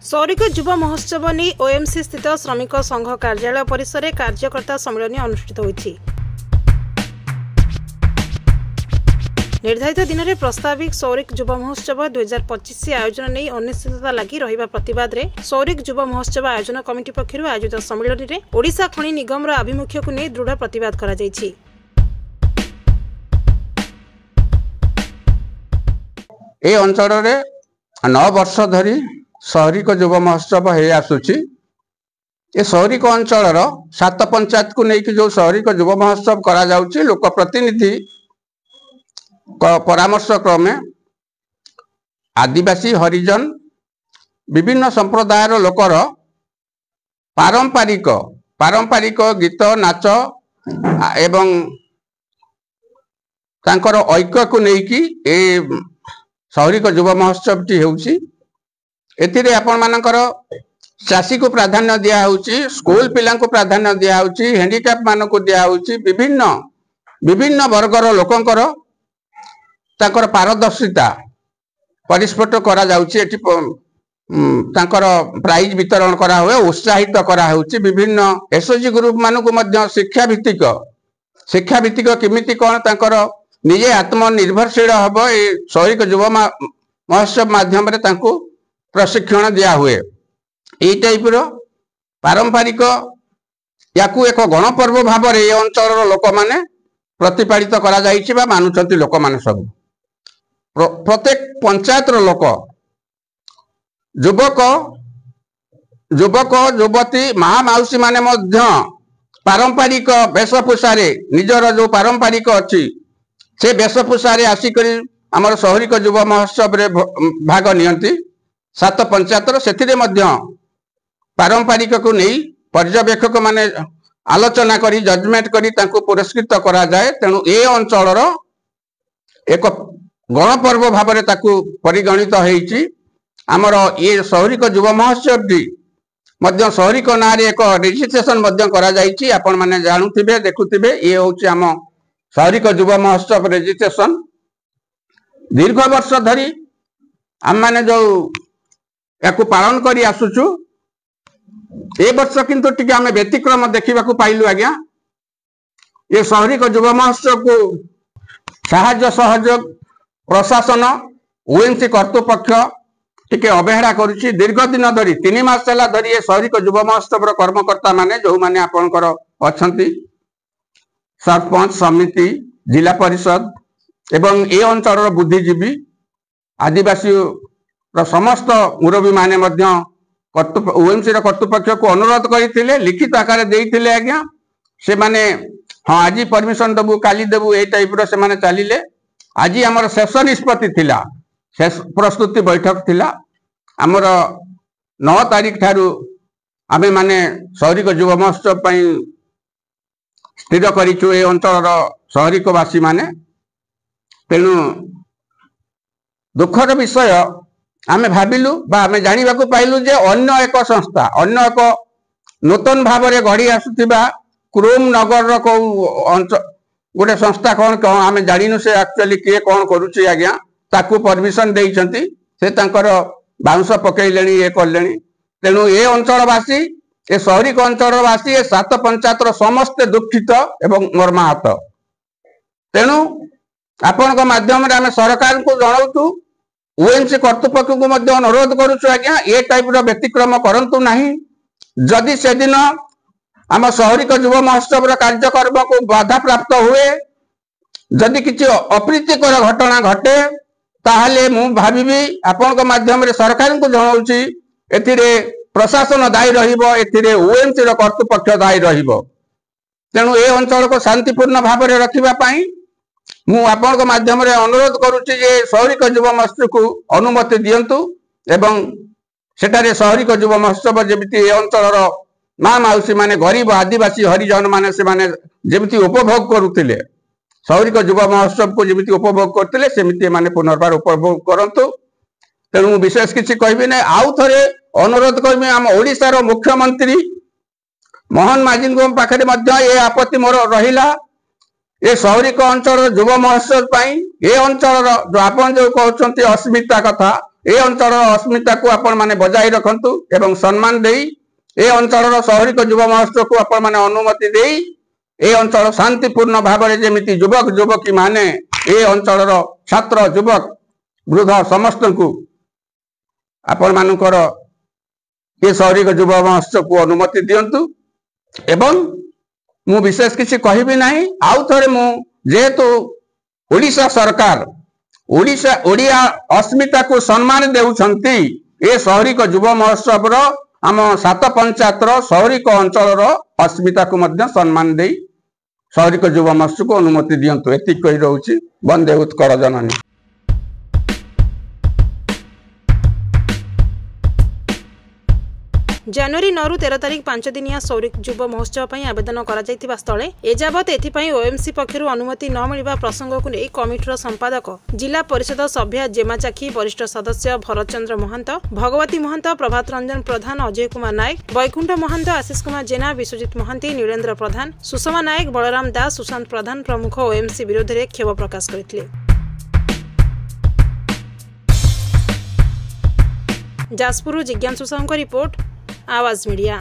सौरिक युव महोत्सव नहीं ओएमसी स्थित श्रमिक संघ कार्यालय परिसर में कार्यकर्ता सम्मेलन अनुष्ठित होईछि। निर्धारित दिन में प्रस्ताविक सौरिक युव महोत्सव 2025 आयोजन नहीं अनिश्चितता लगी रहिबा प्रतिवाद रे सौरिक युव महोत्सव आयोजन कमिटी पक्षरु आयोजित सम्मेलन में ओडिशा खनि निगम आभिमुख्य को नहीं दृढ़ प्रतिवाद करा जायछि। ए अंचल रे 9 वर्ष धरी सौरिक युव महोत्सव हो आसुची। ए सौरिक अंचल 7 पंचायत को लेकिन जो सौरिक युव महोत्सव करा जाउची लोक प्रतिनिधि परामर्श क्रमे आदिवासी हरिजन विभिन्न संप्रदायर लोकर पारंपरिक गीत नाच एवं तांकर ऐक्य को लेकिन ए सौरिक युव महोत्सव टी होउची। एथिरे आपण मानकर चाषी को प्राधान्य दिया होउची, स्कूल पिला को प्राधान्य दिया होउची, हैंडीकैप मान को दिया होउची। विभिन्न वर्गर लोकंकर तांकर पारदर्शिता परिस्फुट करा जाउची। एठी तांकर प्राइज वितरण करा हुए, उत्साहित करा होउची। विभिन्न एसओजी ग्रुप मान को मध्य शिक्षा भित्तिक किमिति कोन तांकर निजे आत्मनिर्भरशील हबो ए सौरिक युव महोत्सव माध्यम रे तांको प्रशिक्षण दिया हुए। यही टाइप पारंपरिक याकू एक गणपर्व भाव में ये अंचल लोक माने प्रतिपादित करा जाइछि बा मानुचंती लोक माने सब प्रत्येक पंचायत लोक युवक युवती महामाउसी माने मध्य पारंपरिक वेशभूषा निजर जो पारंपरिक अच्छी से वेशभूषा आसिकरी आमर सौरिक युव महोत्सव रे भाग नियंती। 7 पंचायत से पारंपरिक को नहीं पर्यवेक्षक माने आलोचना करी जजमेंट करी तांको पुरस्कृत करा जाए। तेणु ए अंचल एक गणपर्व भाव में ताकू परिगणित होईची। आमर ये सौरिक युव महोत्सव टी मध्य सौरिक ना रे एक रजिस्ट्रेशन मध्य करा जाइची। आपण माने जानुथिबे देखुथिबे ये होची आम सौरिक युव महोत्सव रजिस्ट्रेशन। दीर्घ वर्ष धरी आम माने जो याकू पालन करी आसुचु ए वर्ष किंतु टिके आमे व्यतिक्रम देखा पाइलु। आज्ञा ये सौरिक युव महोत्सव को साहाय्य सहयोग प्रशासन ओएमसी कर्तृपक्ष टिके अवहेला करुछि। दीर्घ दिन धरी 3 मास धरी ये सौरिक युव महोत्सव कर्मकर्ता माने जो माने आपनकर अछंती सरपंच समिति जिला परिषद एवं ए अंचल बुद्धिजीवी आदिवासी समस्त मुरबी माने मध्य ओएमसी कर्तृपक्ष को अनुरोध करते लिखित आकार देते। आज्ञा से माने हाँ आज परमिशन देबू काली देबू ए टाइप से माने चलिले। आज आमर शेष निष्पत्ति थिला, शेष प्रस्तुति बैठक थिला। आमर 9 तारीख ठारू आमे माने सौरिक युव महोत्सव पई स्थिर करिछु ए अंचल सौरिकवासी माने। तेणु दुखर विषय आमे भाविलु बा आमे जानिबा को पाइलु जे अन्य एक संस्था अन्य एक नूतन भाव में गढ़ी आसुथिबा क्रोम नगर को गोटे संस्था कौन आमे जानिनु से एक्चुअली किए कौन करूची। आज्ञा ताकू परमिशन देइछंती से तांकर बाउंस पकेइलेनी ये करलेनी। तेणु ए अंचलवासी ए सौरिक अंचलवासी ए 7 पंचायत समस्त दुखित एवं मर्माहत। तेणु आपण माध्यम रे आमे सरकार को जणाउतु ओएमसी कर्तृपक्ष को मध्य अनुरोध करुछु। आज्ञा ए टाइप रो व्यतिक्रम करंतु नाही। जदि से दिन आम सौरिक युव महोत्सव कार्यक्रम को बाधा प्राप्त हुए, जदि किसी अप्रीतिकर घटना घटे ताहले मु भाबिबी आपण माध्यम रे सरकार को जणाउछि एथिरे प्रशासन दायी रहिबो, एथिरे ओएमसी रो कर्तृपक्ष दायी रहिबो। तेणु ए अंचल को शांतिपूर्ण भाव में रखिबा पई मु आपन माध्यम रे अनुरोध करुछि जे सौरिक युव महोत्सव को अनुमति दियंतु एवं सेटारे सौरिक युव महोत्सव जेमिति अंचल माँ माउसी माने गरीब आदिवासी हरिजन माने से माने जेमिति उपभोग करुतिले सौरिक युव महोत्सव को जेमिति उपभोग करतिले सेमिति माने पुनर्बार उपभोग करंतु। तेणु विशेष किछि कहबी नै। आउ थरे अनुरोध करबी आम ओडिसा मुख्यमंत्री मोहन माझी पाखरे मध्य ए आपत्ति मोर रहिला। ये सौरिक अंचल युव महोत्सव पाई ए अंचल जो आपन जो कहते अस्मिता कथा ए अंचल अस्मिता को आपण माने बजाय रखंतु एवं सम्मान देई ए अंचल शहरिक युवा महोत्सव को आपण माने अनुमति देई ए अंचल शांतिपूर्ण भाव में जमी युवक युवकी माने ए अंचल छात्र युवक वृद्ध समस्त को आपण मानकर ये शहरिक युवा महोत्सव को अनुमति दियंतु एवं मु विशेष किसी कहबी नहीं आउ थरे मु जेहेतु ओडिशा सरकार ओडिया अस्मिता को सम्मान देउछंती ए शहरिक युवा महोत्सव रो आम 7 पंचायत शहरिक अंचल अस्मिता को मध्य सम्मान दे शहरिक युवा महोत्सव को अनुमति दियंतु एति कहि रहउची। वंदे उत्कल जननी। जनवरी 9 रु 13 तारिख 5 दिनिया शौरिक युवा महोत्सव पर आवेदन करा स्थले एजावत एथिपाई ओएमसी पक्षर अनुमति न मिलवा प्रसंग को नहीं कमिटीर संपादक जिला परिषद सभ्या जेमा चाखी वरिष्ठ सदस्य भरत चंद्र महंत भगवती महंत प्रभात रंजन प्रधान अजय कुमार नायक वैकुंठ महंत आशीष कुमार जेना विश्वजित महंती नीलेन्द्र प्रधान सुषमा नायक बलराम दास सुशांत प्रधान प्रमुख ओएमसी विरोध में क्षोभ प्रकाश करथिले। जाजपुर जिज्ञासु साहू रिपोर्ट आवाज मीडिया।